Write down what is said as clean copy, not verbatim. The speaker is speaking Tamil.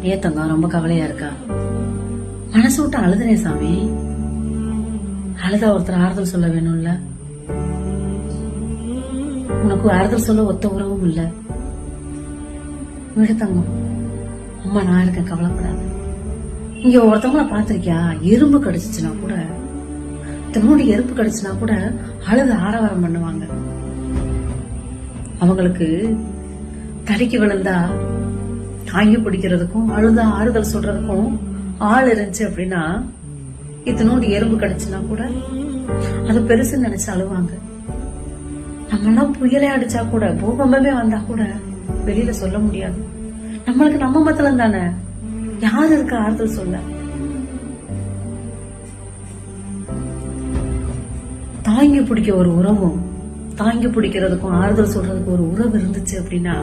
ஏத்தங்க ரொம்ப கவலையா இருக்கா? மனசு விட்டு அழுதுனே சாமி. அழுதா ஒருத்தர் ஆறுதல் சொல்ல வேணும்ல. உனக்கு ஆறுதல் சொல்ல ஒத்த உறவும் இல்ல. விடு தங்கம், அம்மா நான் இருக்கேன், கவலைப்படாது. இங்க ஒருத்தவங்கள பாத்திருக்கியா? எறும்பு கடிச்சுச்சுன்னா கூட, தன்னோட எறும்பு கடிச்சுனா கூட அழுது ஆரவாரம் பண்ணுவாங்க. அவங்களுக்கு தடிக்கு விழுந்தா தாங்கி பிடிக்கிறதுக்கும் அழுதா ஆறுதல் சொல்றதுக்கும் ஆள் இருந்துச்சு அப்படின்னா, இத்தனோடு எறும்பு கடிச்சுனா கூட அது பெருசுன்னு நினைச்சு அழுவாங்க. நம்ம எல்லாம் புயலே அடிச்சா கூட, பூகம்பமே வந்தா கூட வெளியில சொல்ல முடியாது. நம்மளுக்கு நம்ம மத்தலம் தானே, யாரு இருக்க ஆறுதல் சொல்ல? தாங்கி பிடிக்க ஒரு உறவும், தாங்கி பிடிக்கிறதுக்கும் ஆறுதல் சொல்றதுக்கு ஒரு உறவு இருந்துச்சு அப்படின்னா